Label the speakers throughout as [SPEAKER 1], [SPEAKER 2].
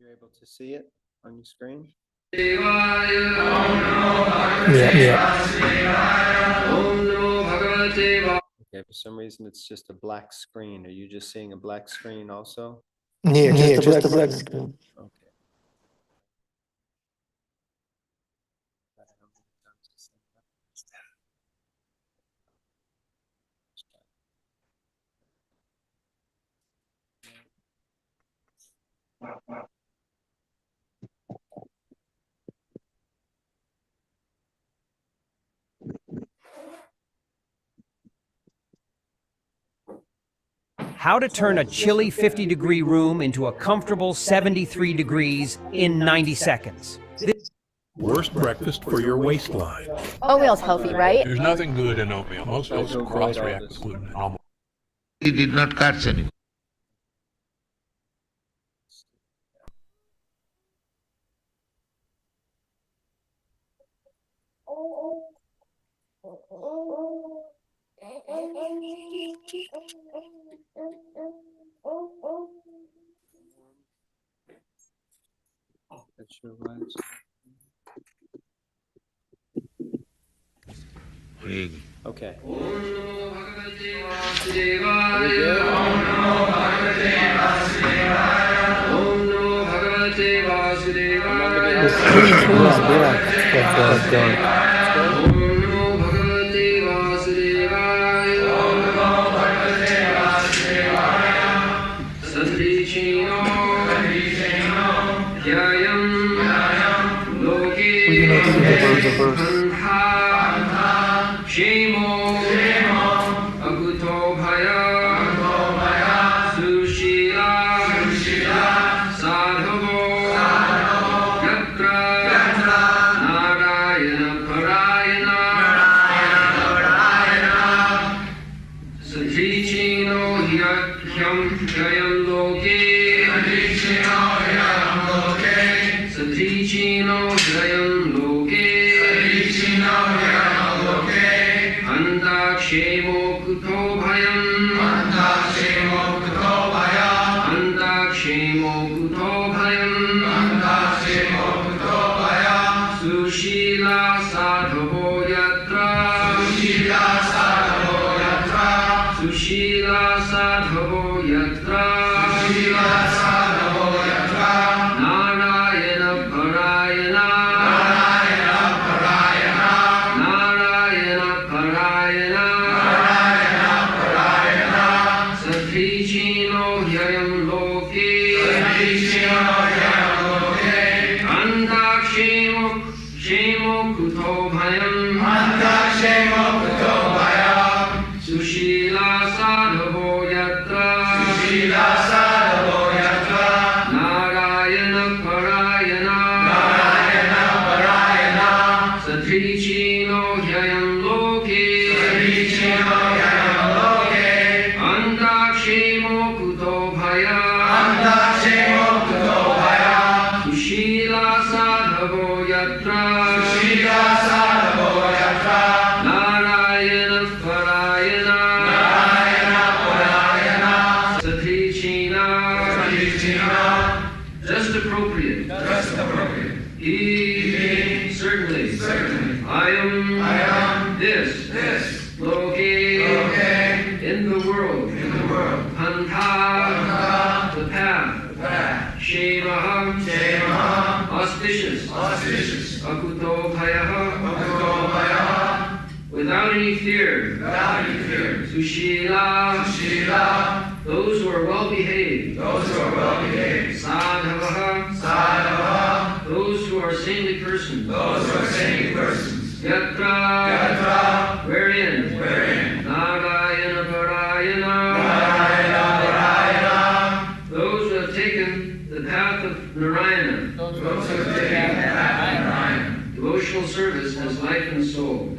[SPEAKER 1] You're able to see it on your screen?
[SPEAKER 2] Yeah.
[SPEAKER 1] Okay, for some reason it's just a black screen. Are you just seeing a black screen also?
[SPEAKER 2] Yeah, just a black screen.
[SPEAKER 1] Okay.
[SPEAKER 3] How to turn a chilly 50-degree room into a comfortable 73 degrees in 90 seconds.
[SPEAKER 4] Worst breakfast for your waistline.
[SPEAKER 5] Oatmeal's healthy, right?
[SPEAKER 6] There's nothing good in oatmeal. Most folks cross-react with gluten and almond.
[SPEAKER 7] He did not catch any.
[SPEAKER 1] That sure was. Okay.
[SPEAKER 2] The screen is black, dark. We do not see the verse.
[SPEAKER 8] Just appropriate. Certainly. I am this. Loke. In the world. Pantha. The path. Shemaham. Auspicious. Akuto bhayaha. Without any fear. Sushila. Those who are well behaved. Sadhavaha. Those who are saintly persons. Yatra. Wherein. Narayana Parayana. Those who have taken the path of Narayana. Devotional service as life and soul.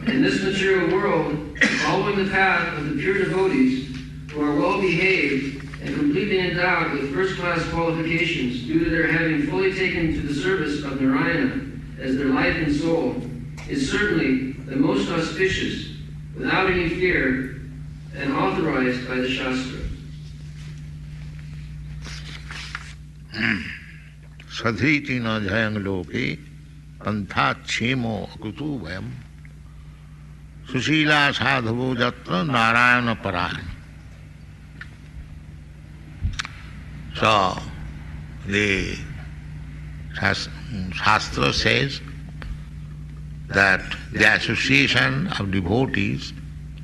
[SPEAKER 8] In this material world, following the path of the pure devotees who are well behaved and completely endowed with first-class qualifications due to their having fully taken to the service of Narayana as their life and soul, is certainly the most auspicious, without any fear, and authorized by the Shastra.
[SPEAKER 7] Sadhiti na jayang loke pantha chemo akutu vayam Sushila sadhavo jatra narayana parayana. So, the Shastra says that the association of devotees,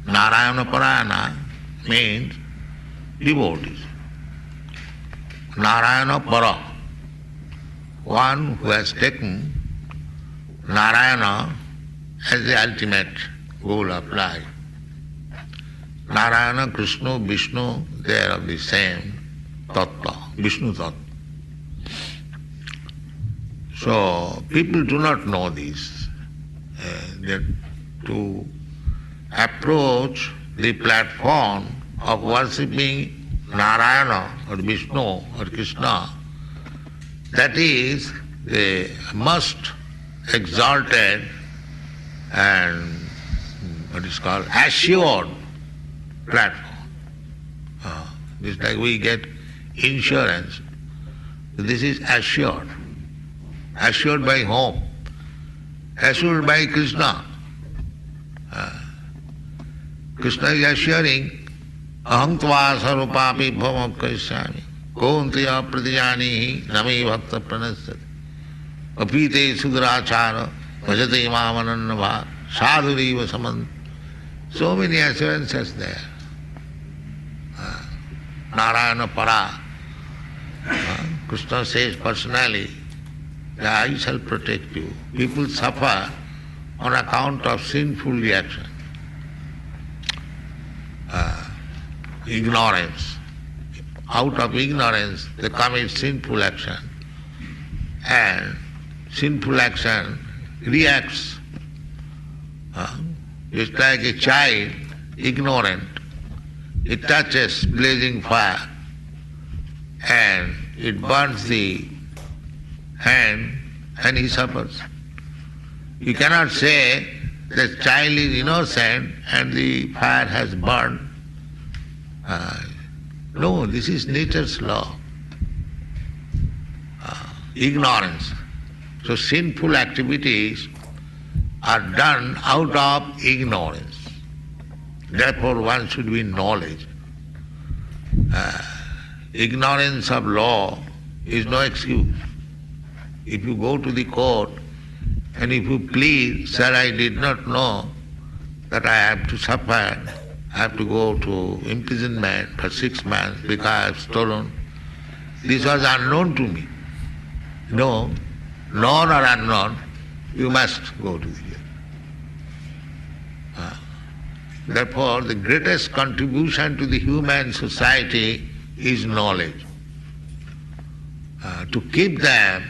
[SPEAKER 7] Narayana Parayana, means devotees. Narayana Para, one who has taken Narayana as the ultimate goal of life. Narayana, Krishna, Vishnu, they are of the same tattva, Vishnu tattva. So people do not know this. To approach the platform of worshipping Narayana or Vishnu or Krishna, that is the most exalted and what is called assured platform. Just like we get insurance, this is assured. Assured by whom? Assured by Krishna. Krishna is assuring, aham tva sarvapapi bhavam karishyami kontya pratijanihi nami bhakta pranasyati apite sudrachara bhajate mamanannava sadhuriva samant. So many assurances there. Narayana Para. Krishna says personally, I shall protect you. People suffer on account of sinful reaction, ignorance. Out of ignorance they commit sinful action, and sinful action reacts. It's like a child, ignorant. It touches blazing fire and it burns the hand and he suffers. You cannot say the child is innocent and the fire has burned. No, this is nature's law. Ignorance. So sinful activities are done out of ignorance. Therefore one should be in knowledge. Ignorance of law is no excuse. If you go to the court and if you plead, sir, I did not know that I have to suffer, I have to go to imprisonment for 6 months because I have stolen. This was unknown to me. No, known or unknown, you must go to the jail. Therefore, the greatest contribution to the human society is knowledge. To keep them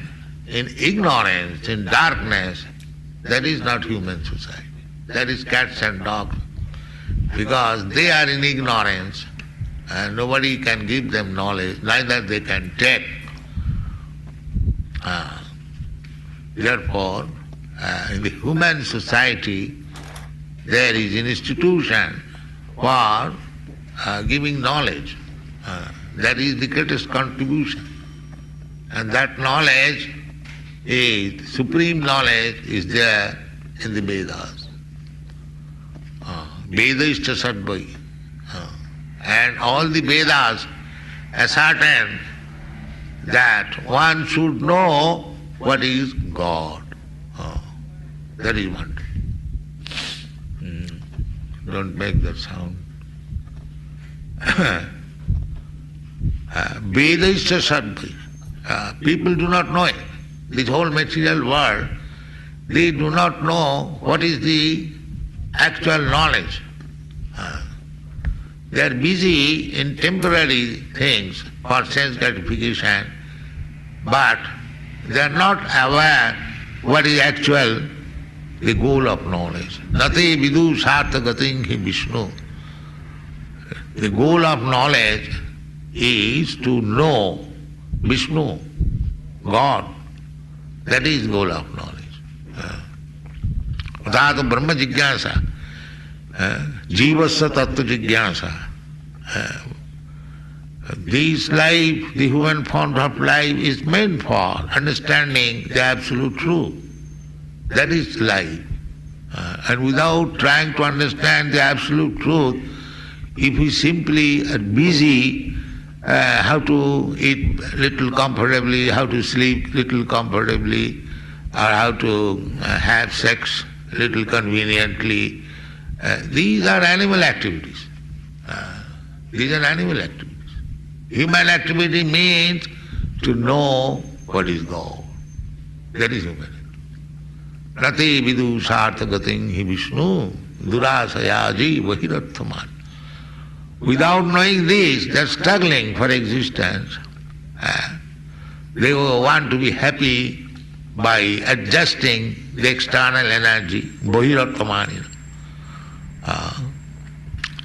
[SPEAKER 7] in ignorance, in darkness, that is not human society. That is cats and dogs. Because they are in ignorance and nobody can give them knowledge, neither they can take. Therefore, in the human society, there is an institution for giving knowledge. That is the greatest contribution. And that knowledge is, supreme knowledge is there in the Vedas. Vedashta Sadvai. And all the Vedas ascertain that one should know what is God. That is one. Don't make that sound. Vedashta Sadvai. People do not know it. This whole material world, they do not know what is the actual knowledge. They are busy in temporary things for sense gratification, but they are not aware what is actual the goal of knowledge. Nate vidu sartha gating hi Vishnu. The goal of knowledge is to know Vishnu, God. That is goal of knowledge. Tato Brahma Jigyasa. Jivasya tattva jigyasa. This life, the human form of life, is meant for understanding the absolute truth. That is life. And without trying to understand the absolute truth, if we simply are busy how to eat little comfortably, how to sleep little comfortably, or how to have sex little conveniently, these are animal activities. These are animal activities. Human activity means to know what is God. That is human activity. Nati vidu sarthagating hi Vishnu durasayaji vahiratthaman. Without knowing this, they are struggling for existence. They want to be happy by adjusting the external energy, vahiratthaman.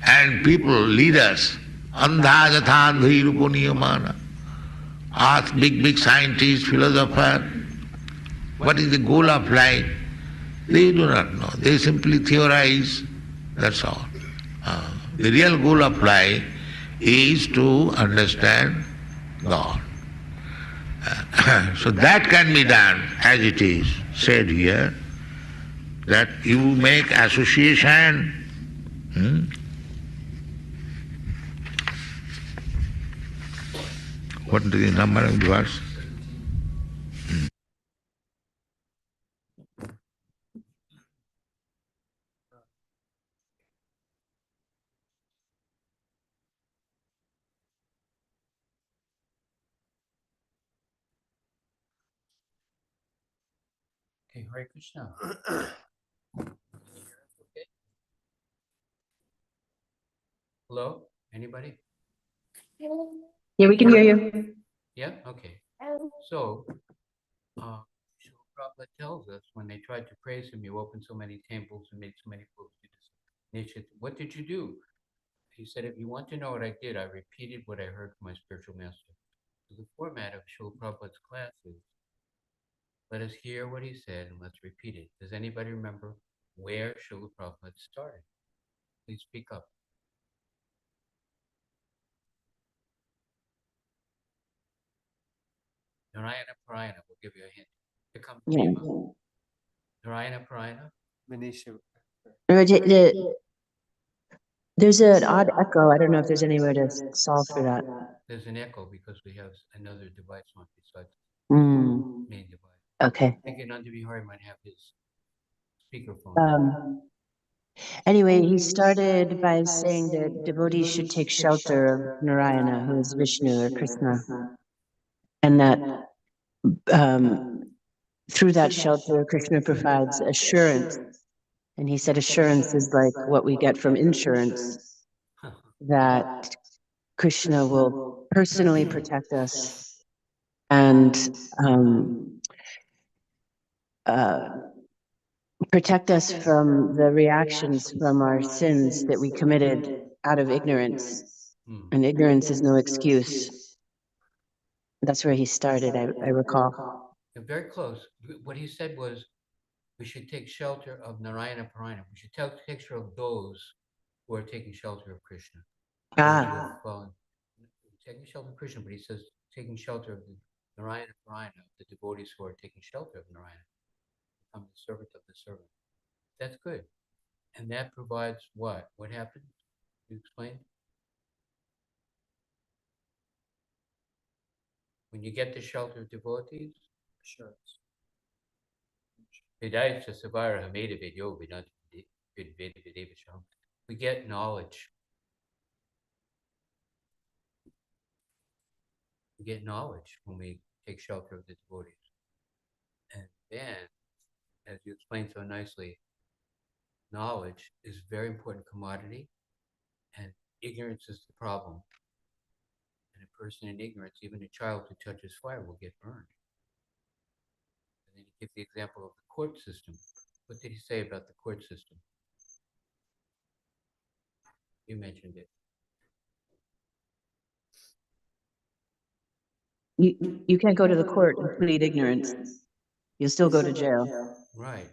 [SPEAKER 7] And people, leaders, andha jatha andhirupo niyamana, ask big scientists, philosophers, what is the goal of life? They do not know. They simply theorize, that's all. The real goal of life is to understand God. So that can be done, as it is said here, that you make association. What is the number of the verse?
[SPEAKER 3] Okay, Hare Krishna. Hello? Anybody?
[SPEAKER 5] Yeah, we can hear you.
[SPEAKER 3] Yeah? Okay. So, Srila Prabhupada tells us when they tried to praise him, you opened so many temples and made so many initiatives. What did you do? He said, if you want to know what I did, I repeated what I heard from my spiritual master. So the format of Srila Prabhupada's class is, let us hear what he said and let's repeat it. Does anybody remember where Srila Prabhupada started? Please speak up. Narayana Parayana will give you a hint. Here comes Prema. Narayana Parayana.
[SPEAKER 1] Manisha.
[SPEAKER 5] There's an odd echo. I don't know if there's any way to solve for that.
[SPEAKER 3] There's an echo because we have another device on besides
[SPEAKER 5] Mm.
[SPEAKER 3] the main device.
[SPEAKER 5] Okay.
[SPEAKER 3] I think Nanda Vihari might have his speakerphone.
[SPEAKER 5] Anyway, he started by saying that devotees should take shelter of Narayana, who is Vishnu or Krishna, and that through that shelter, Krishna provides assurance. And he said assurance is like what we get from insurance, that Krishna will personally protect us and protect us from the reactions from our sins that we committed out of ignorance. And ignorance is no excuse. That's where he started, I recall.
[SPEAKER 3] You're very close. What he said was, we should take shelter of Narayana Parayana. We should take shelter of those who are taking shelter of Krishna. Taking shelter of Krishna, but he says taking shelter of the Narayana Parayana, the devotees who are taking shelter of Narayana, become the servant of the servant. That's good. And that provides what? What happens? You explain? When you get the shelter of devotees? Assurance. We get knowledge. We get knowledge when we take shelter of the devotees. And then, as you explained so nicely, knowledge is a very important commodity, and ignorance is the problem. And a person in ignorance, even a child who touches fire, will get burned. And then he gives the example of the court system. What did he say about the court system? You mentioned it.
[SPEAKER 5] You can't go to the court and plead ignorance. You'll still go to jail.
[SPEAKER 3] Right.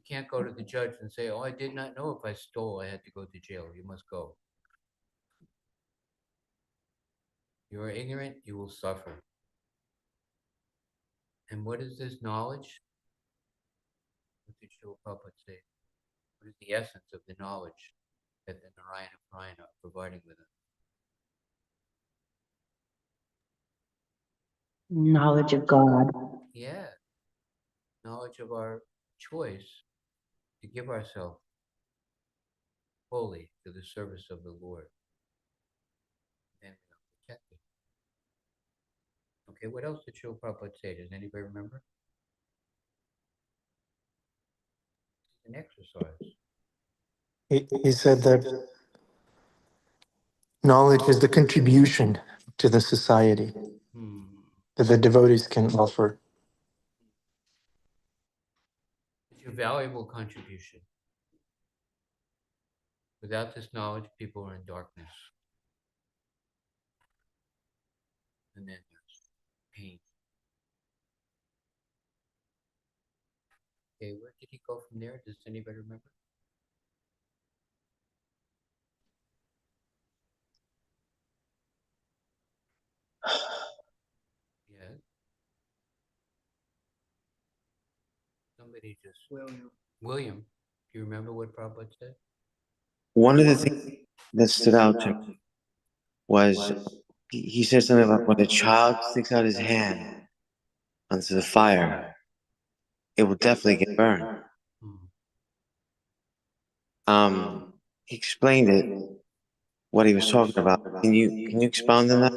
[SPEAKER 3] You can't go to the judge and say, "Oh, I did not know if I stole, I had to go to jail." You must go. You are ignorant, you will suffer. And what is this knowledge? What did Srila Prabhupada say? What is the essence of the knowledge that the Narayana Prayana are providing with us?
[SPEAKER 5] Knowledge of God.
[SPEAKER 3] Yeah. Knowledge of our choice to give ourselves wholly to the service of the Lord. And we are protected. Okay, what else did Srila Prabhupada say? Does anybody remember? An exercise.
[SPEAKER 2] He said that knowledge is the contribution to the society that the devotees can offer.
[SPEAKER 3] It's a valuable contribution. Without this knowledge, people are in darkness. And then there's pain. Okay, where did he go from there? Does anybody remember? Yes. Somebody just... William, do you remember what Prabhupada said?
[SPEAKER 9] One of the things that stood out to me was he said something about when a child sticks out his hand onto the fire, it will definitely get burned. He explained it, what he was talking about. Can you expound on that?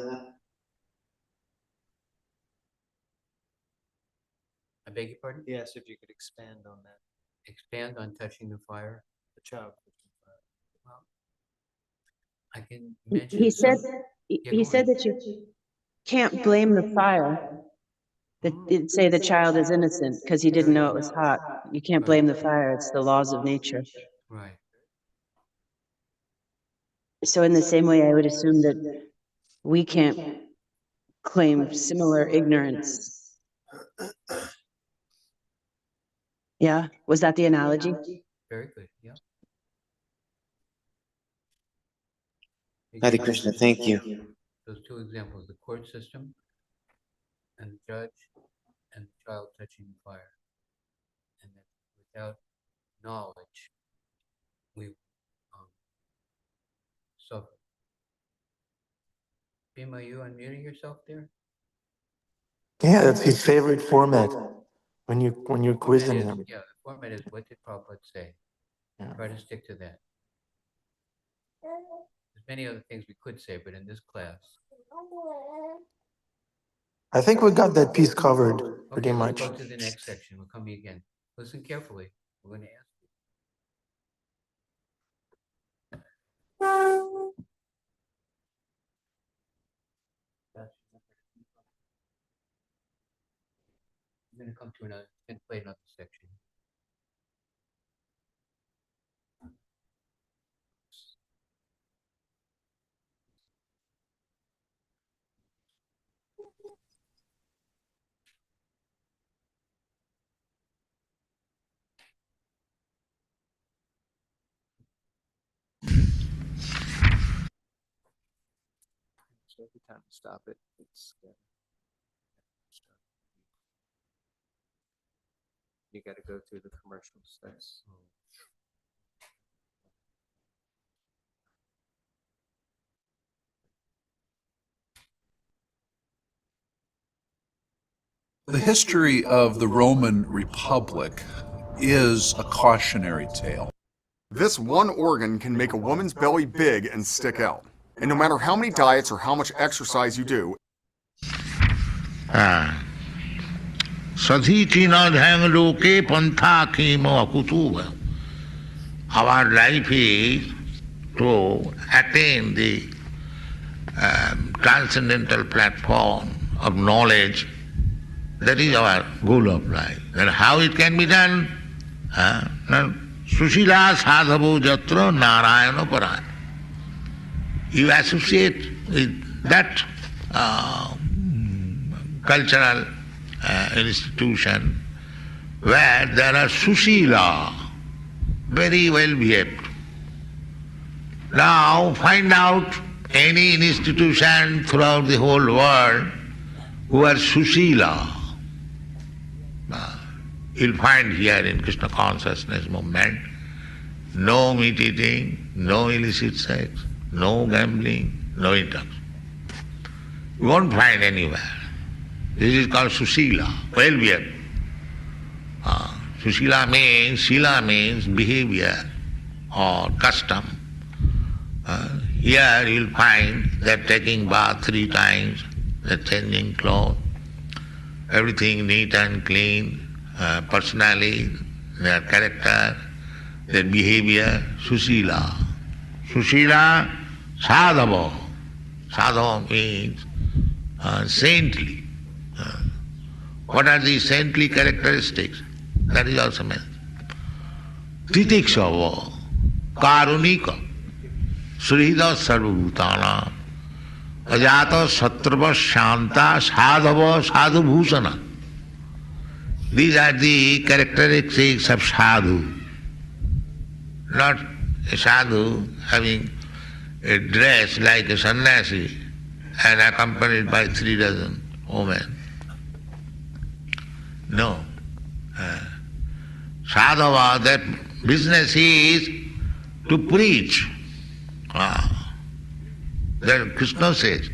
[SPEAKER 3] I beg your pardon?
[SPEAKER 1] Yes, if you could expand on that.
[SPEAKER 3] Expand on touching the fire.
[SPEAKER 1] The child.
[SPEAKER 3] Well, I can mention.
[SPEAKER 5] He said
[SPEAKER 3] Yeah,
[SPEAKER 5] he
[SPEAKER 3] go
[SPEAKER 5] said
[SPEAKER 3] on.
[SPEAKER 5] that you can't blame the fire. That say the child is innocent because he didn't know it was hot. You can't blame the fire. It's the laws of nature.
[SPEAKER 3] Right.
[SPEAKER 5] So in the same way, I would assume that we can't claim similar ignorance. Yeah, was that the analogy?
[SPEAKER 3] Very good. Yeah.
[SPEAKER 9] Hare Krishna, thank you.
[SPEAKER 3] Those two examples, the court system and the judge and the child touching the fire. And that without knowledge, we suffer. Bhima, are you unmuting yourself there?
[SPEAKER 2] Yeah, that's his favorite format when you're quizzing him.
[SPEAKER 3] Yeah, the format is what did Prabhupada say?
[SPEAKER 2] Yeah.
[SPEAKER 3] Try to stick to that. There's many other things we could say, but in this class.
[SPEAKER 2] I think we got that piece covered pretty
[SPEAKER 3] Okay,
[SPEAKER 2] much.
[SPEAKER 3] let's go to the next section. We're coming again. Listen carefully. We're going to ask you. I'm going to come to another and play another section.
[SPEAKER 1] So every time you stop it, it's you got to go through the commercials. That's
[SPEAKER 4] The history of the Roman Republic is a cautionary tale.
[SPEAKER 10] This one organ can make a woman's belly big and stick out. And no matter how many diets or how much exercise you do,
[SPEAKER 7] Sadhiti nadhang loke pantha kemo akutuva. Our life is to attain the transcendental platform of knowledge. That is our goal of life. And how it can be done? Sushila sadhavo jatra narayana paraya. You associate with that cultural institution where there are Sushila, very well behaved. Now find out any institution throughout the whole world who are Sushila. You'll find here in Krishna consciousness movement, no meat eating, no illicit sex, no gambling, no intoxication. You won't find anywhere. This is called Sushila, well behaved. Shila means behavior or custom. Here you'll find that taking bath 3 times, that changing clothes, everything neat and clean, personally, their character, their behavior, Sushila. Sushila, sadhava. Sadhava means saintly. What are these saintly characteristics? That is also meant. Titikshava, karunika, srihida sarvabhutana, ajata satrava shanta, sadhava sadhubhusana. These are the characteristics of sadhu. Not a sadhu having a dress like a sannyasi and accompanied by 3 dozen women. No. Sadhava, that business is to preach. That Krishna says,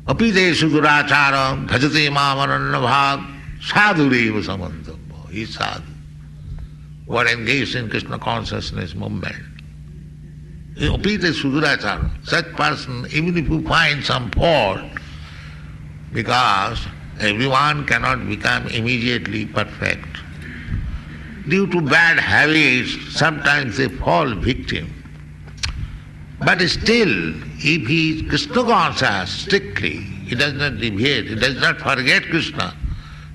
[SPEAKER 7] apideshu duracharam bhajate mamananna bhag sadhureva samantava. He is sadhu. Who are engaged in Krishna consciousness movement. Apideshu duracharam. Such person, even if you find some fault, because everyone cannot become immediately perfect. Due to bad habits, sometimes they fall victim. But still, if he is Krishna conscious strictly, he does not deviate, he does not forget Krishna,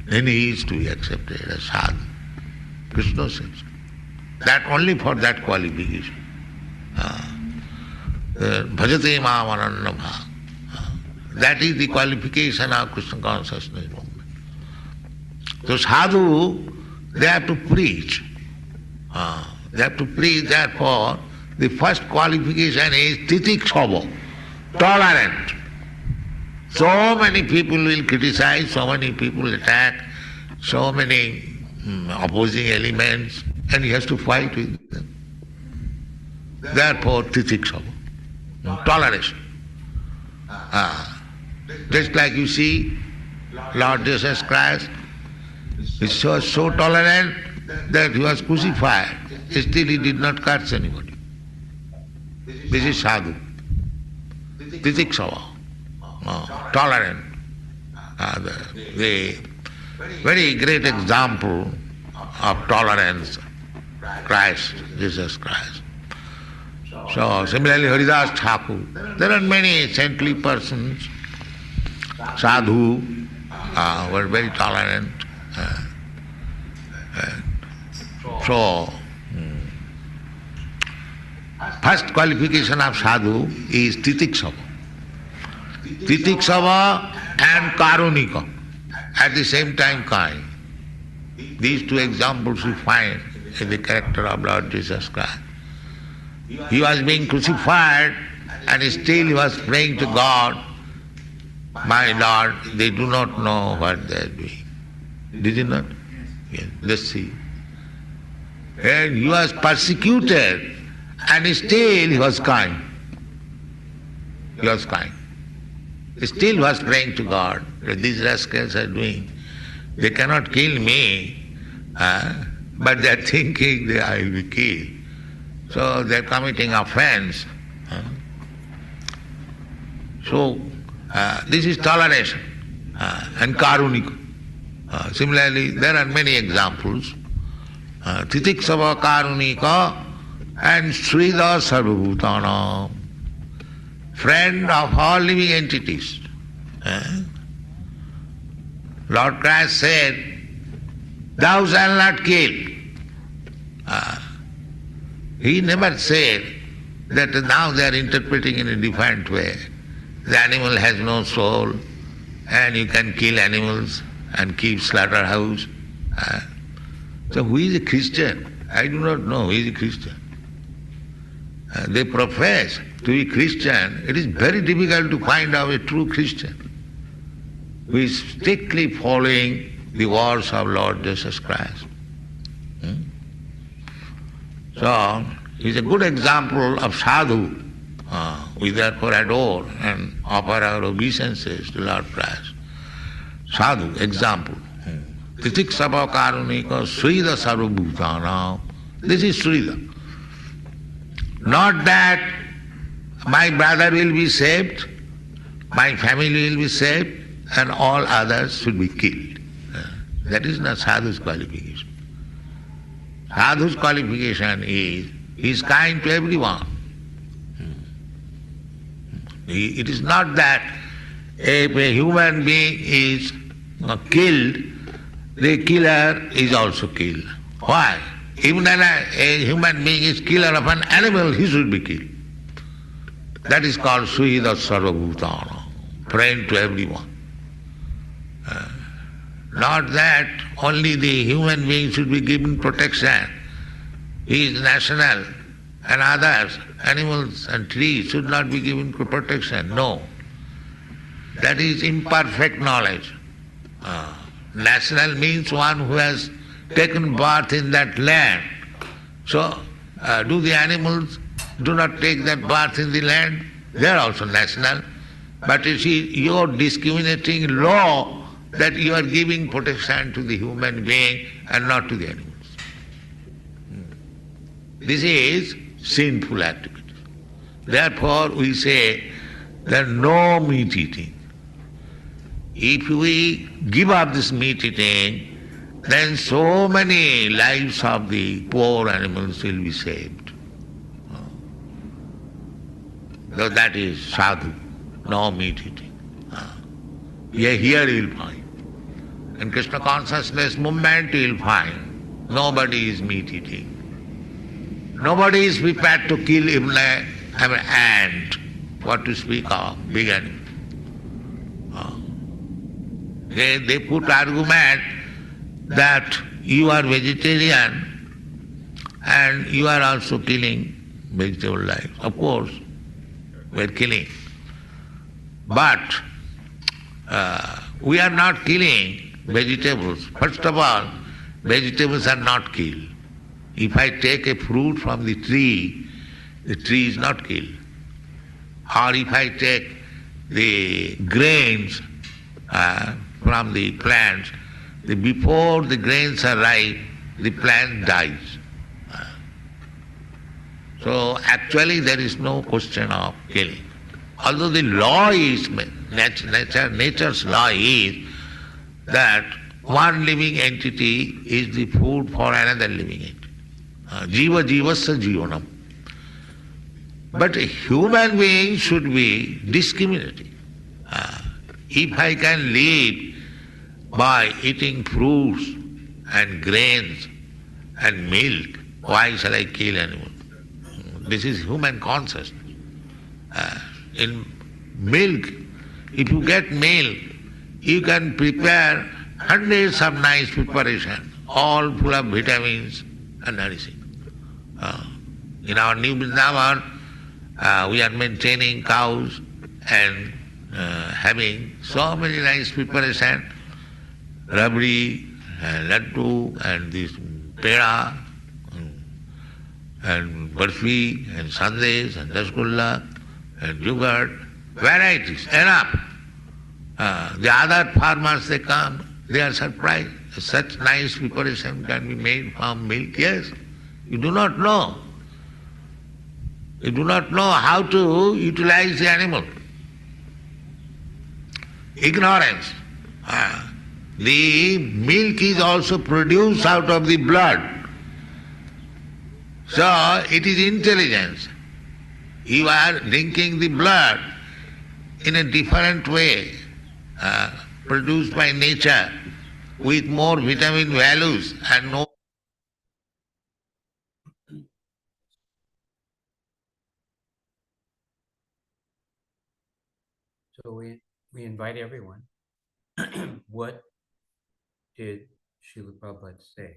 [SPEAKER 7] then he is to be accepted as sadhu. Krishna says. That only for that qualification. Bhajate mamananna bhag. That is the qualification of Krishna consciousness movement. So sadhu, they have to preach. They have to preach, therefore, the first qualification is titikshava, tolerant. So many people will criticize, so many people attack, so many opposing elements, and he has to fight with them. Therefore, titikshava, toleration. Just like you see, Lord Jesus Christ is so tolerant that he was crucified. Still he did not curse anybody. This is sadhu. Titikshava, tolerant. The very great example of tolerance, Christ, Jesus Christ. So similarly Haridas Thakur, there are many saintly persons, sadhu, were very tolerant. So first qualification of sadhu is titikshava. Titikshava and karunika, at the same time kind. These 2 examples we find in the character of Lord Jesus Christ. He was being crucified and still he was praying to God, my Lord, they do not know what they are doing. Did he not? Yes. Let's see. And he was persecuted and still he was kind. He was kind. Still he was praying to God, that these rascals are doing. They cannot kill me, but they are thinking that I will be killed. So they are committing offense. So this is toleration and karunika. Similarly, there are many examples. Titikshava, karunika, and srida sarvabhutana, friend of all living entities. Lord Christ said, thou shalt not kill. He never said that now they are interpreting in a different way. The animal has no soul and you can kill animals and keep slaughterhouse. So who is a Christian? I do not know who is a Christian. They profess to be Christian. It is very difficult to find out a true Christian who is strictly following the words of Lord Jesus Christ. So, he is a good example of sadhu. We therefore adore and offer our obeisances to Lord Christ. Sadhu, example. Titiksapa karunika Srila sarvabhutana. This is Srila. Not that my brother will be saved, my family will be saved, and all others should be killed. That is not sadhu's qualification. Sadhu's qualification is he is kind to everyone. It is not that if a human being is killed, the killer is also killed. Why? Even when a human being is killer of an animal, he should be killed. That is called Suhida Sarvabhutana, friend to everyone. Not that only the human being should be given protection. He is national, and others, animals and trees, should not be given protection. No. That is imperfect knowledge. National means one who has taken birth in that land. So, do the animals do not take that birth in the land? They are also national. But you see, your discriminating law that you are giving protection to the human being and not to the animals. This is sinful activity. Therefore, we say that no meat eating. If we give up this meat eating, then so many lives of the poor animals will be saved. So that is sadhu, no meat eating. Here you will find. In Krishna consciousness movement you will find nobody is meat eating. Nobody is prepared to kill even an ant, what to speak of, big animal. They put argument that you are vegetarian and you are also killing vegetable life. Of course, we are killing. But we are not killing vegetables. First of all, vegetables are not killed. If I take a fruit from the tree is not killed. Or if I take the grains from the plants, before the grains are ripe, the plant dies. So actually there is no question of killing. Although the law is, nature's law is that one living entity is the food for another living entity. Jiva jivasya jivanam. But a human being should be discriminating. If I can live by eating fruits and grains and milk, why shall I kill animals? This is human consciousness. In milk, if you get milk, you can prepare hundreds of nice preparations, all full of vitamins and nourishing. In our new Vrindavan, we are maintaining cows and having so many nice preparations, rabri, laddu, and this peda, and barfi, and sandesh, and rasgulla, and yogurt, varieties, enough. The other farmers, they come, they are surprised. Such nice preparation can be made from milk. Yes, you do not know. You do not know how to utilize the animal. Ignorance. The milk is also produced out of the blood. So it is intelligence. You are drinking the blood in a different way, produced by nature, with more vitamin values and no.
[SPEAKER 3] So we invite everyone. What did Srila Prabhupada say?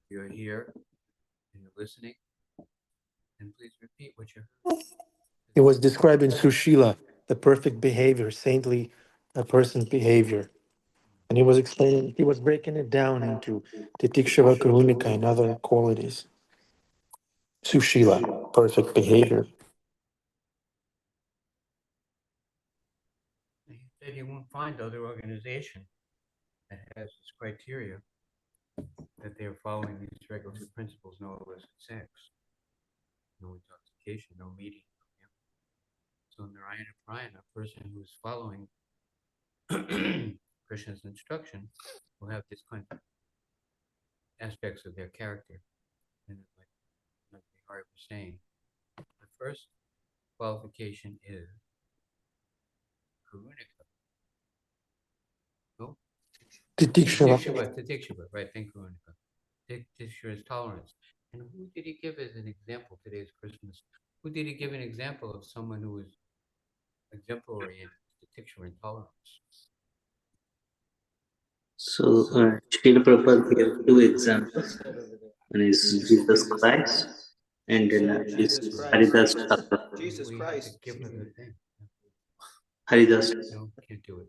[SPEAKER 3] you're here and you're listening, and please repeat what you heard.
[SPEAKER 2] It was described in Srila, the perfect behavior, saintly person's behavior. And he was explaining, he was breaking it down into Titikshava, Karunika, and other qualities. Sushila, perfect behavior.
[SPEAKER 3] He said you won't find other organization that has this criteria that they're following these regulative principles: no illicit sex, no intoxication, no meeting. So Narayana Prayana, a person who's following Krishna's instruction, will have this kind of aspects of their character. And like Bihari was saying, the first qualification is Karunika. No?
[SPEAKER 2] Titikshava.
[SPEAKER 3] Titikshava, right, thank Karunika. Titikshava is tolerance. And who did he give as an example? Today's Christmas. Who did he give an example of someone who was exemplary in Titikshava and tolerance?
[SPEAKER 11] So, Srila Prabhupada gave two examples. One is Jesus Christ, and then is Haridas Thakur.
[SPEAKER 1] Jesus Christ.
[SPEAKER 3] Give her the thing.
[SPEAKER 11] Haridas.
[SPEAKER 3] No, can't do it.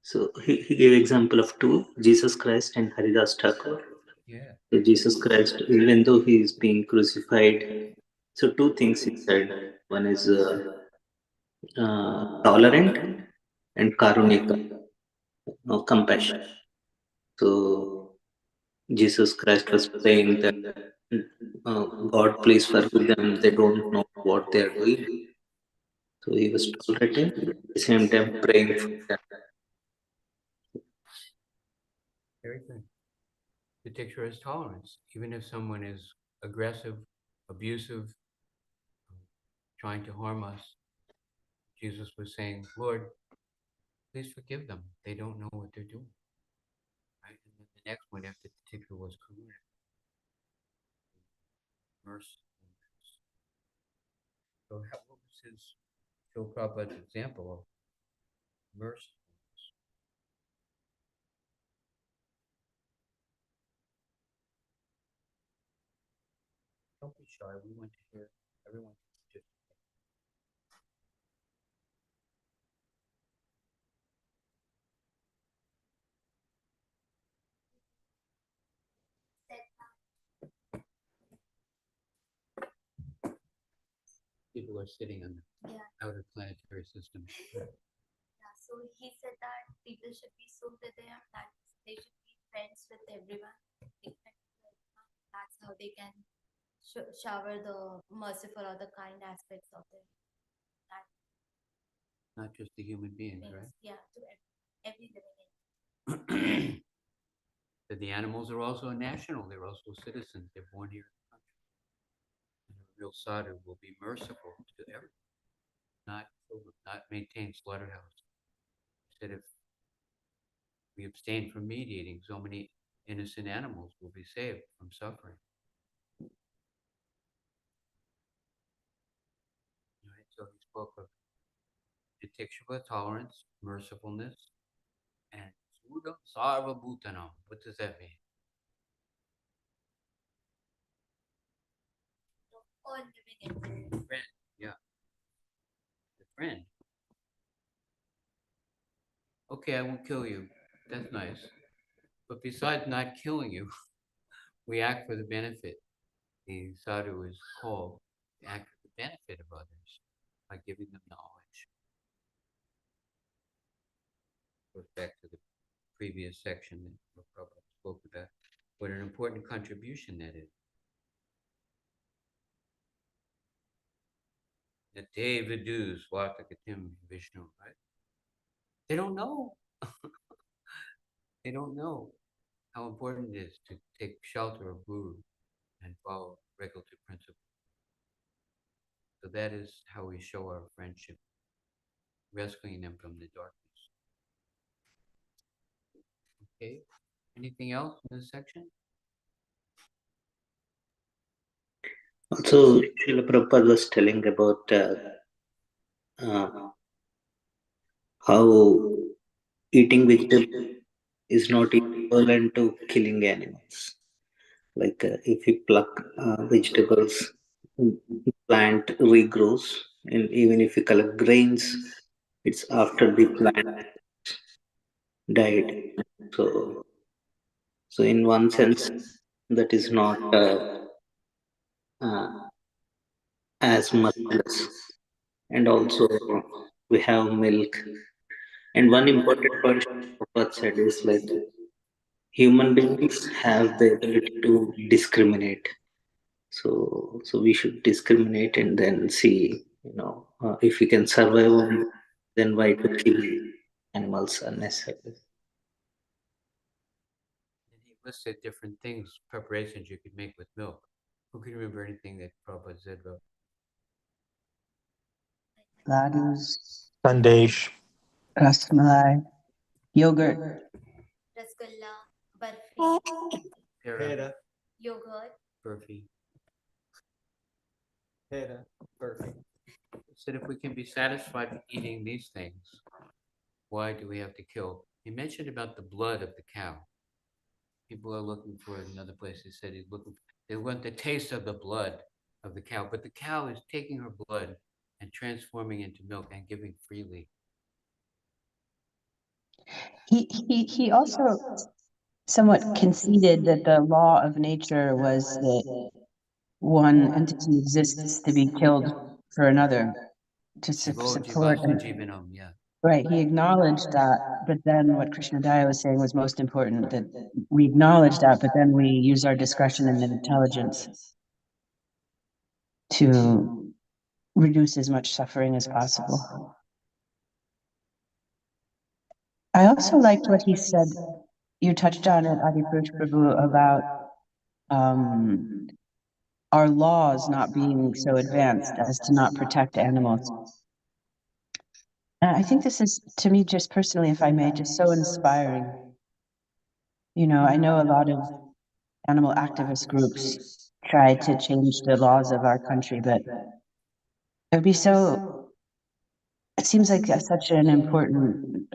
[SPEAKER 11] So he gave example of two, Jesus Christ and Haridas Thakur.
[SPEAKER 3] Yeah.
[SPEAKER 11] So Jesus Christ, even though he is being crucified, so two things he said. One is tolerant and karunika, compassion. So Jesus Christ was praying that God, please forgive them, they don't know what they are doing. So he was tolerating, at the same time praying for them.
[SPEAKER 3] Very good. Titikshava is tolerance. Even if someone is aggressive, abusive, trying to harm us, Jesus was saying, Lord, please forgive them. They don't know what they're doing. Right? And then the next one after Titikshava was Karuna. Mercy. So what was his Srila Prabhupada's example of mercy? Don't be shy. We want to hear everyone. People are sitting on the outer planetary system.
[SPEAKER 12] Yeah, so he said that people should be so with them that they should be friends with everyone. That's how they can shower the merciful or the kind aspects of them.
[SPEAKER 3] Not just the human beings, right?
[SPEAKER 12] Yeah, to every living entity.
[SPEAKER 3] That the animals are also national. They're also citizens. They're born here in the country. And a real sadhu will be merciful to everyone, not maintain slaughterhouse. Said if we abstain from meat eating, so many innocent animals will be saved from suffering. Right? So he spoke of Titikshava, tolerance, mercifulness, and Sudha Sarva Bhutanam. What does that mean?
[SPEAKER 12] All living entities.
[SPEAKER 3] Friend, yeah. The friend. Okay, I won't kill you. That's nice. But besides not killing you, we act for the benefit. The sadhu is called to act for the benefit of others by giving them knowledge. Goes back to the previous section that Prabhupada spoke about. What an important contribution that is. That they vidu swartakatim Vishnu, right? They don't know. They don't know how important it is to take shelter of Guru and follow regulative principles. So that is how we show our friendship, rescuing them from the darkness. Okay. Anything else in this section?
[SPEAKER 11] Also, Srila Prabhupada was telling about how eating vegetable is not equivalent to killing animals. Like if you pluck vegetables, plant regrows, and even if you collect grains, it's after the plant died. So, so in one sense, that is not uh, as merciless. And also, we have milk. And one important point Prabhupada said is like human beings have the ability to discriminate. So we should discriminate and then see, if we can survive on, then why to kill animals unnecessarily.
[SPEAKER 3] And he listed different things, preparations you could make with milk. Who can remember anything that Prabhupada said about?
[SPEAKER 5] Ladus,
[SPEAKER 2] Sandesh.
[SPEAKER 5] rasmalai, yogurt,
[SPEAKER 12] Rasgulla, barfi,
[SPEAKER 3] Pera,
[SPEAKER 12] yogurt.
[SPEAKER 3] burfi. Pera, burfi. He said if we can be satisfied with eating these things, why do we have to kill? He mentioned about the blood of the cow. People are looking for it in other places. He said they want the taste of the blood of the cow, but the cow is taking her blood and transforming into milk and giving freely.
[SPEAKER 5] He also somewhat conceded that the law of nature was that one entity exists to be killed for another to support.
[SPEAKER 3] Yeah.
[SPEAKER 5] Right, he acknowledged that, but then what Krishnadaya was saying was most important, that we acknowledge that, but then we use our discretion and intelligence to reduce as much suffering as possible. I also liked what he said, you touched on it, Adipurush Prabhu, about our laws not being so advanced as to not protect animals. I think this is, to me, just personally, if I may, just so inspiring. I know a lot of animal activist groups try to change the laws of our country, but it would be so, it seems like such an important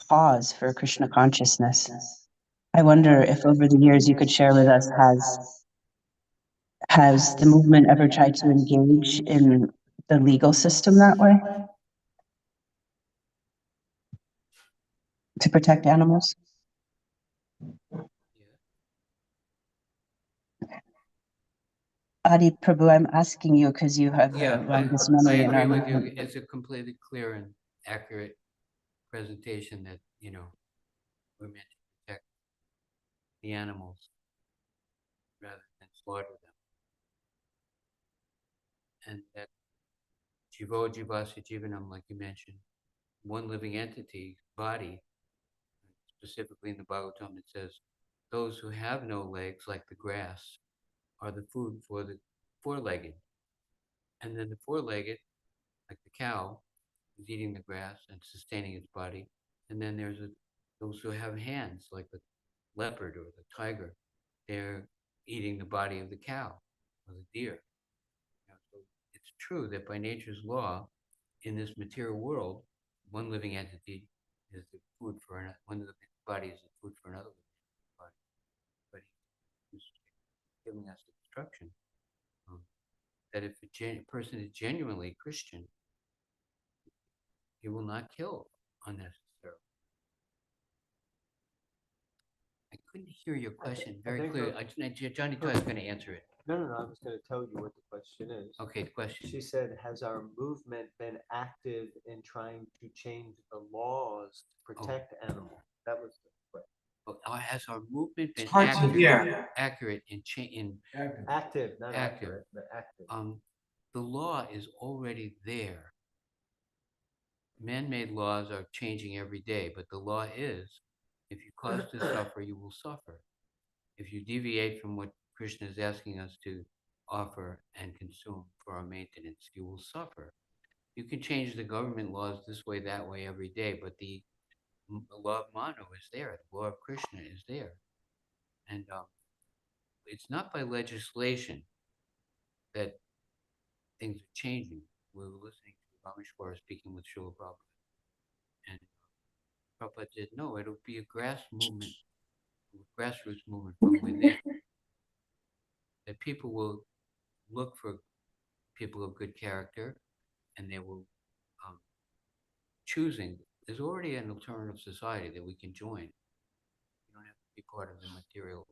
[SPEAKER 5] cause for Krishna consciousness. I wonder if over the years you could share with us, has the movement ever tried to engage in the legal system that way to protect animals? Adi Prabhu, I'm asking you because you have the longest memory in our
[SPEAKER 3] with you.
[SPEAKER 5] movement.
[SPEAKER 3] It's a completely clear and accurate presentation that, we're meant to protect the animals rather than slaughter them. And that Jivo Jivasya Jivanam, like you mentioned, one living entity, body, specifically in the Bhagavatam, it says, those who have no legs, like the grass, are the food for the four-legged. And then the four-legged, like the cow, is eating the grass and sustaining its body. And then there's those who have hands, like the leopard or the tiger. They're eating the body of the cow or the deer. So it's true that by nature's law, in this material world, one living entity is the food for another. One living body is the food for another living body. But he's giving us instruction that if a person is genuinely Christian, he will not kill unnecessarily. I couldn't hear your question very clearly. Johnny Toy is going to answer it.
[SPEAKER 1] No, I was going to tell you what the question is.
[SPEAKER 3] Okay, the question.
[SPEAKER 1] She said, has our movement been active in trying to change the laws to protect animals? That was the question.
[SPEAKER 3] Has our movement been accurate in
[SPEAKER 1] active, not accurate, but active.
[SPEAKER 3] The law is already there. Man-made laws are changing every day, but the law is, if you cause to suffer, you will suffer. If you deviate from what Krishna is asking us to offer and consume for our maintenance, you will suffer. You can change the government laws this way, that way, every day, but the law of Manu is there. The law of Krishna is there. And it's not by legislation that things are changing. We were listening to Rameshwara speaking with Srila Prabhupada. And Prabhupada said, no, it'll be a grassroots movement from within. That people will look for people of good character, and they will choosing. There's already an alternative society that we can join. You don't have to be part of the material.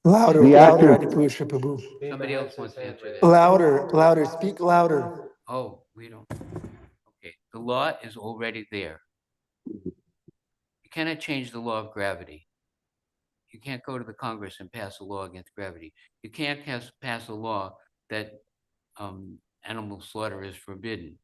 [SPEAKER 2] Louder,
[SPEAKER 13] The
[SPEAKER 2] louder,
[SPEAKER 13] active,
[SPEAKER 2] Adipusha Prabhu.
[SPEAKER 3] Somebody else wants to answer that.
[SPEAKER 2] Louder, louder, speak louder.
[SPEAKER 3] Oh, we don't. Okay, the law is already there. You cannot change the law of gravity. You can't go to the Congress and pass a law against gravity. You can't pass a law that animal slaughter is forbidden.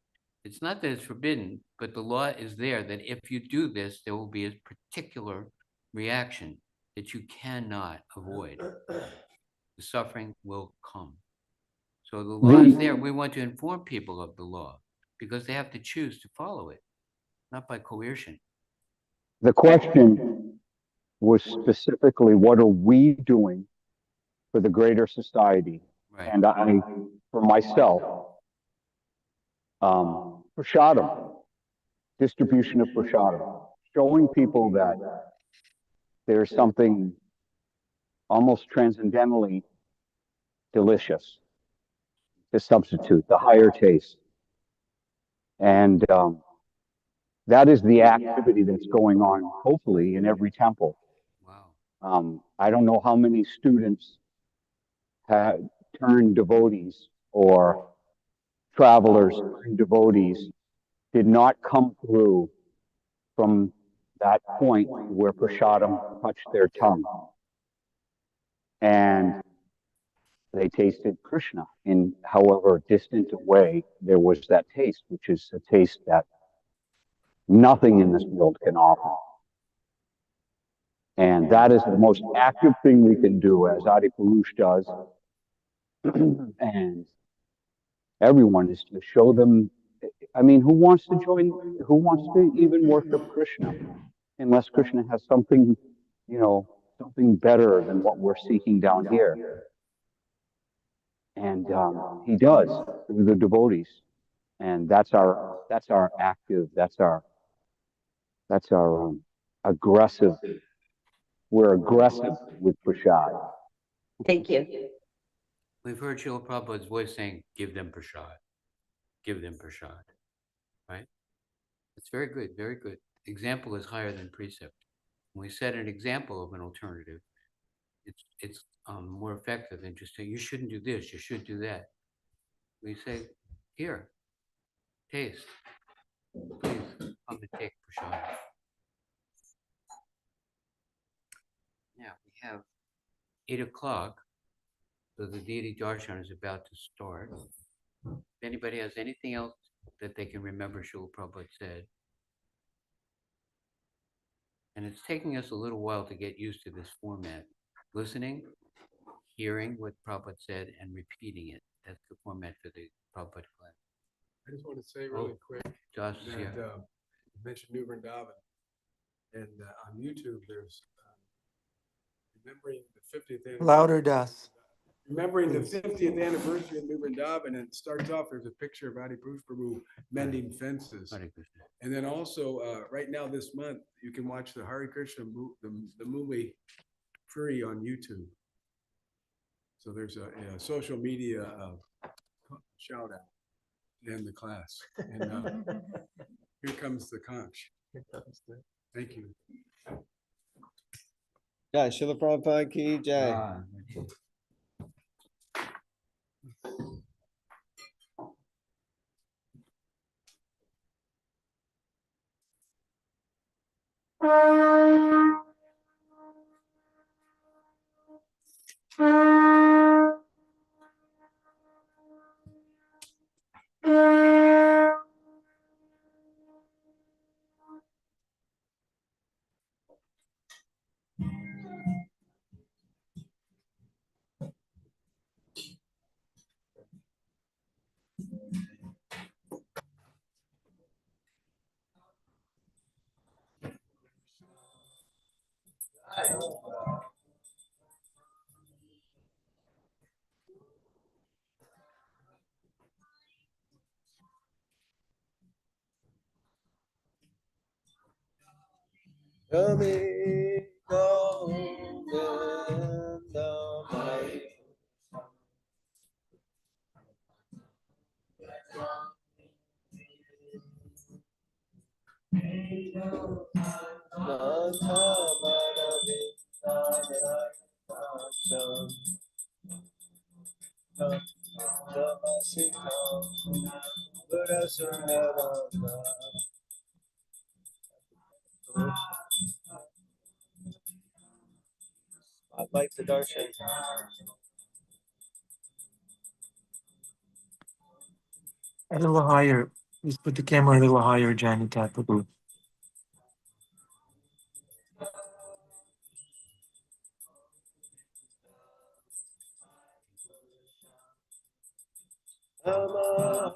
[SPEAKER 3] It's not that it's forbidden, but the law is there that if you do this, there will be a particular reaction that you cannot avoid. The suffering will come. So the law is there. We want to inform people of the law because they have to choose to follow it, not by coercion.
[SPEAKER 13] the question was specifically, what are we doing for the greater society?
[SPEAKER 3] Right.
[SPEAKER 13] And I, for myself, prashadam, distribution of prashadam, showing people that there's something almost transcendentally delicious to substitute, the higher taste. And that is the activity that's going on, hopefully, in every temple.
[SPEAKER 3] Wow.
[SPEAKER 13] I don't know how many students have turned devotees or travelers turned devotees did not come through from that point where prashadam touched their tongue. And they tasted Krishna in however distant a way there was that taste, which is a taste that nothing in this world can offer. And that is the most active thing we can do, as Adi Purush does. And everyone is to show them. I mean, who wants to join? Who wants to even worship Krishna? Unless Krishna has something, something better than what we're seeking down here. And he does through the devotees. And that's our active, that's our aggressive. We're aggressive with prashad.
[SPEAKER 5] Thank you.
[SPEAKER 3] We've heard Srila Prabhupada's voice saying, give them prashad. Give them prashad. Right? It's very good, very good. Example is higher than precept. When we set an example of an alternative, it's more effective than just saying, you shouldn't do this, you should do that. We say, here, taste. Please come and take prashad. Now we have 8 o'clock, so the deity darshan is about to start. If anybody has anything else that they can remember Srila Prabhupada said, and it's taking us a little while to get used to this format. Listening, hearing what Prabhupada said, and repeating it. That's the format for the Prabhupada class.
[SPEAKER 6] I just want to say really quick
[SPEAKER 3] Josh,
[SPEAKER 6] that
[SPEAKER 3] yeah.
[SPEAKER 6] you mentioned New Vrindavan, and on YouTube there's remembering the 50th anniversary.
[SPEAKER 2] Louder, Das.
[SPEAKER 6] Remembering the 50th anniversary of New Vrindavan, and it starts off, there's a picture of Adi Purush Prabhu mending fences. And then also, right now this month, you can watch the Hare Krishna, the movie free on YouTube. So there's a social media shout out to end the class. And here comes the conch. Thank you.
[SPEAKER 1] Jai Srila Prabhupada ki jai. Rami Govinda Mai Nata Manavinda Sham Namasikam Gurasundara. I'd like the darshan.
[SPEAKER 2] A little higher. Just put the camera a little higher, Johnny Prabhu.
[SPEAKER 1] Ama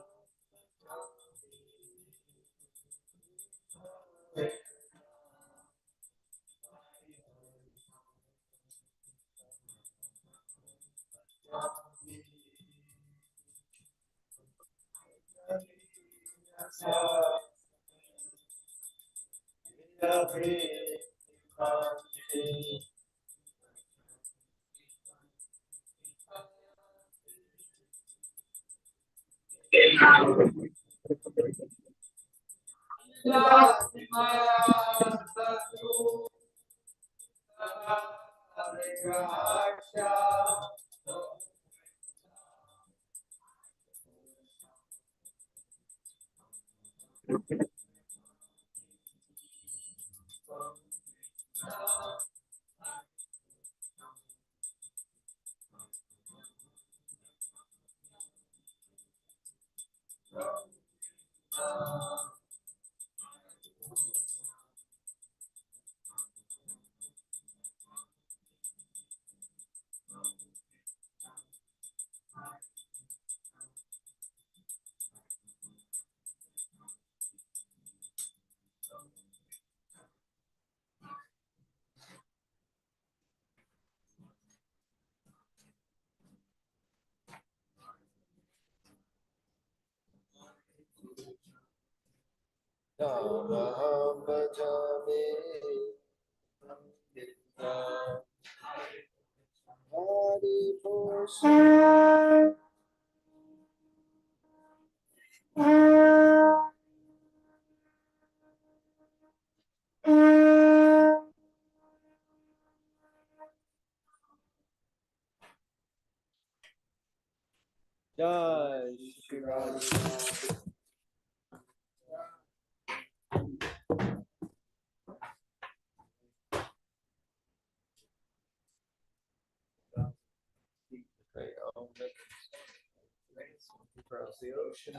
[SPEAKER 1] Namaham Bhajami Hari Puruષa Jai Shri Radha. Across the ocean.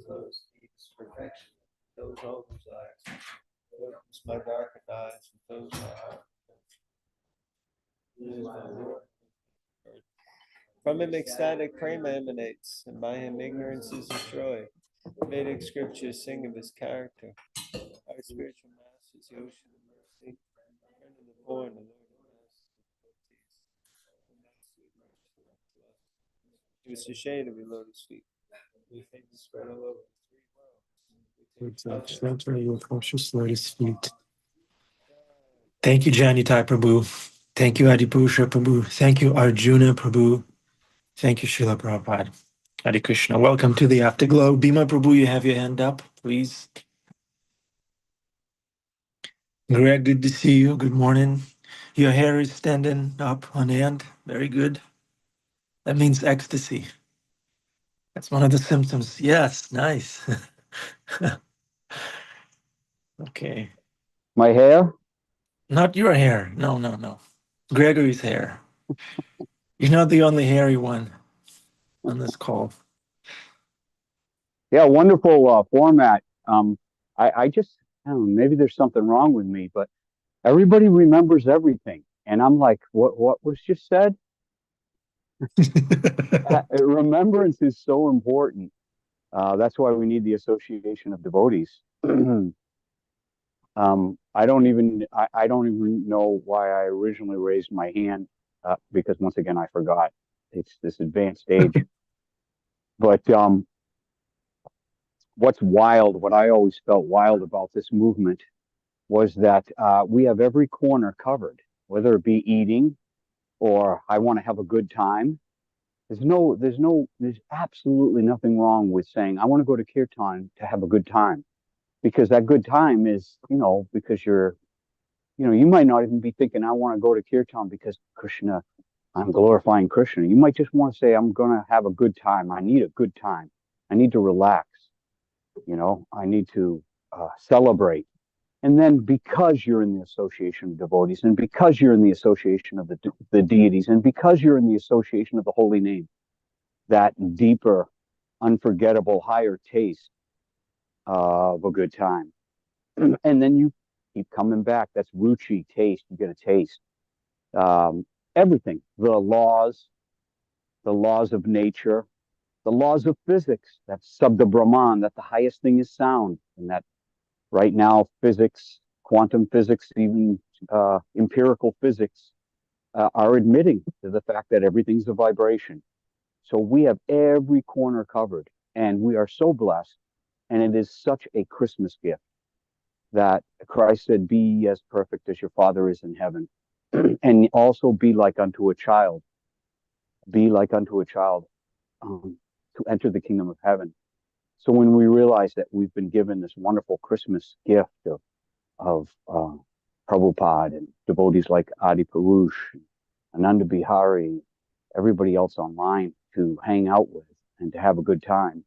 [SPEAKER 1] Those speaks perfection. Those all desires. Opens my darkened eyes and those my heart. From him ecstatic prema emanates, and by him ignorance is destroyed. Vedic scriptures sing of his character. Our spiritual master is the ocean of mercy, friend of the poor and the Lord of masses and devotees. He was the shade of your lotus feet. We thank you spread all over the three worlds.
[SPEAKER 2] Shelter your precious lotus feet. Thank you, Jani Prabhu. Thank you, Adipusha Prabhu. Thank you, Arjuna Prabhu. Thank you, Srila Prabhupada. Hare Krishna. Welcome to the Afterglow. Bhima Prabhu, you have your hand up, please. Greg, good to see you. Good morning. Your hair is standing up on end. Very good. That means ecstasy. That's one of the symptoms. Yes, nice. Okay.
[SPEAKER 13] My hair?
[SPEAKER 2] Not your hair. No, no, no. Gregory's hair. You're not the only hairy one on this call.
[SPEAKER 13] Yeah, wonderful format. I just, I don't know, maybe there's something wrong with me, but everybody remembers everything. And I'm like, what was just said? Remembrance is so important. That's why we need the association of devotees. I don't even know why I originally raised my hand, because once again, I forgot. it's this advanced age. But what's wild, what I always felt wild about this movement was that we have every corner covered, whether it be eating or I want to have a good time. There's absolutely nothing wrong with saying, I want to go to kirtan to have a good time. Because that good time is, because you might not even be thinking, I want to go to kirtan because Krishna, I'm glorifying Krishna. You might just want to say, I'm going to have a good time. I need a good time. I need to relax. I need to celebrate. And then because you're in the association of devotees, and because you're in the association of the deities, and because you're in the association of the holy name, that deeper, unforgettable, higher taste of a good time. And then you keep coming back. That's ruchi, taste. You get a taste. Everything, the laws of nature, the laws of physics. That's Sabda Brahman, that the highest thing is sound. And that right now, physics, quantum physics, even empirical physics are admitting to the fact that everything's a vibration. So we have every corner covered, and we are so blessed. And it is such a Christmas gift that Christ said, be ye as perfect as your Father is in heaven. And also be like unto a child. Be like unto a child to enter the kingdom of heaven. So when we realize that we've been given this wonderful Christmas gift of Prabhupada and devotees like Adi Purush, Ananda Bihari, everybody else online to hang out with and to have a good time,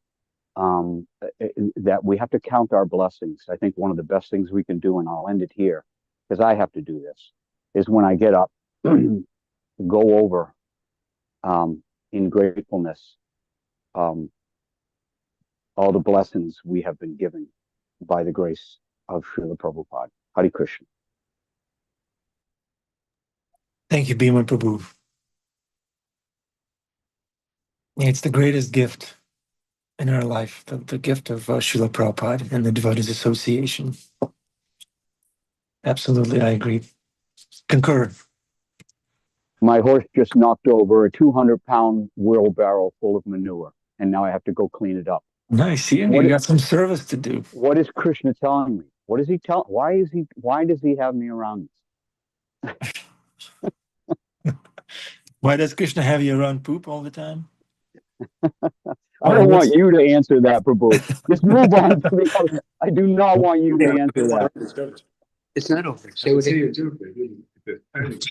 [SPEAKER 13] that we have to count our blessings. I think one of the best things we can do, and I'll end it here, because I have to do this, is when I get up, go over in gratefulness all the blessings we have been given by the grace of Srila Prabhupada. Hare Krishna.
[SPEAKER 2] Thank you, Bhima Prabhu. It's the greatest gift in our life, the gift of Srila Prabhupada and the Devotees Association. Absolutely, I agree. Concur.
[SPEAKER 13] My horse just knocked over a 200-pound wheelbarrow full of manure, and now I have to go clean it up.
[SPEAKER 2] Nice. You got some service to do.
[SPEAKER 13] What is Krishna telling me? What is he telling? Why does he have me around this?
[SPEAKER 2] Why does Krishna have you around poop all the time?
[SPEAKER 13] I don't want you to answer that, Prabhu. Just move on to the other. I do not want you to answer that.
[SPEAKER 3] It's not over. Say what it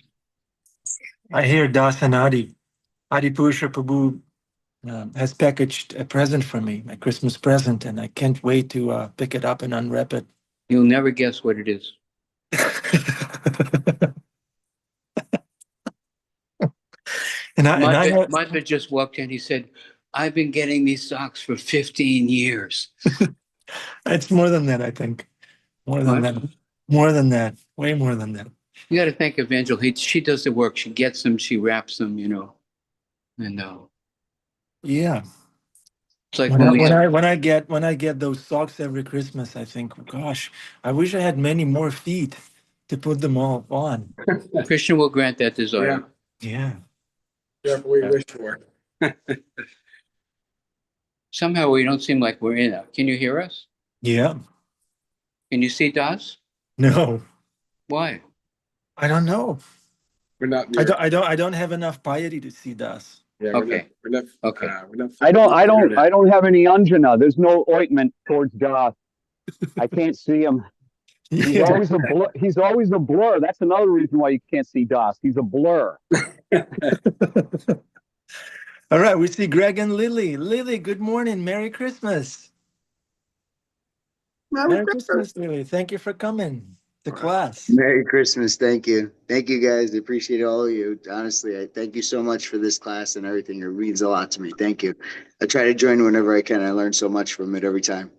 [SPEAKER 2] I hear Das and Adi Purusha Prabhu has packaged a present for me, my Christmas present, and I can't wait to pick it up and unwrap it.
[SPEAKER 3] You'll never guess what it is. Madhva just walked in. He said, I've been getting these socks for 15 years.
[SPEAKER 2] It's more than that, I think. More than that. More than that. Way more than that.
[SPEAKER 3] You got to thank Evangel. She does the work. She gets them. She wraps them, And
[SPEAKER 2] yeah.
[SPEAKER 3] It's like
[SPEAKER 2] when I get those socks every Christmas, I think, gosh, I wish I had many more feet to put them all on.
[SPEAKER 3] Krishna will grant that desire.
[SPEAKER 2] Yeah.
[SPEAKER 6] That's what we wish for.
[SPEAKER 3] Somehow we don't seem like we're in it. Can you hear us?
[SPEAKER 2] Yeah.
[SPEAKER 3] Can you see Das?
[SPEAKER 2] No.
[SPEAKER 3] Why?
[SPEAKER 2] I don't know.
[SPEAKER 6] We're not.
[SPEAKER 2] I don't have enough piety to see Das.
[SPEAKER 6] Yeah,
[SPEAKER 3] okay.
[SPEAKER 6] We're not,
[SPEAKER 3] okay.
[SPEAKER 13] I don't have any anjana. There's no ointment towards Das. I can't see him. He's always a blur. He's always a blur. That's another reason why you can't see Das. He's a blur.
[SPEAKER 2] All right, we see Greg and Lily. Lily, good morning. Merry Christmas. Merry Christmas, Lily. Thank you for coming to class.
[SPEAKER 14] Merry Christmas. Thank you. Thank you, guys. I appreciate all of you. Honestly, I thank you so much for this class and everything. It means a lot to me. Thank you. I try to join whenever I can. I learn so much from it every time.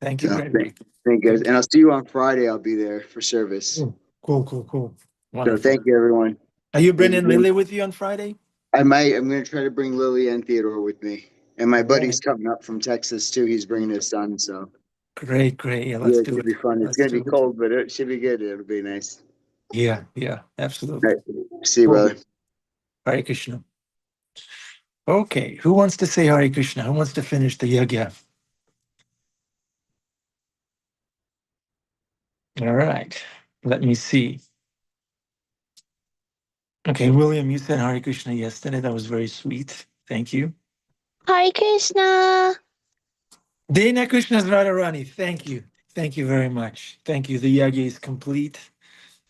[SPEAKER 2] Thank you, Greg.
[SPEAKER 14] Thank you, guys. And I'll see you on Friday. I'll be there for service.
[SPEAKER 2] Cool.
[SPEAKER 14] Wonderful. So thank you, everyone.
[SPEAKER 2] Are you bringing Lily with you on Friday?
[SPEAKER 14] I might. I'm going to try to bring Lily and Theodore with me. And my buddy's coming up from Texas, too. He's bringing his son, so.
[SPEAKER 2] Great. Yeah, let's do it.
[SPEAKER 14] It should be fun. It's going to be cold, but it should be good. It'll be nice.
[SPEAKER 2] Yeah, absolutely.
[SPEAKER 14] Right. See you, brother.
[SPEAKER 2] Hare Krishna. Okay, who wants to say Hare Krishna? Who wants to finish the yagya? All right, let me see. Okay, William, you said Hare Krishna yesterday. That was very sweet. Thank you.
[SPEAKER 15] Hare Krishna.
[SPEAKER 2] Dana Krishna's Radharani. Thank you. Thank you very much. Thank you. The yagya is complete.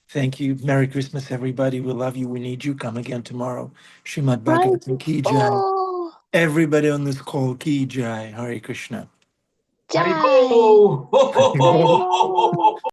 [SPEAKER 2] Thank you. Merry Christmas, everybody. We love you. We need you. Come again tomorrow. Srimad Bhagavatam Ki Jai.
[SPEAKER 15] Oh,
[SPEAKER 2] Everybody on this call, Ki Jai. Hare Krishna.
[SPEAKER 15] Jai.
[SPEAKER 2] Haribo.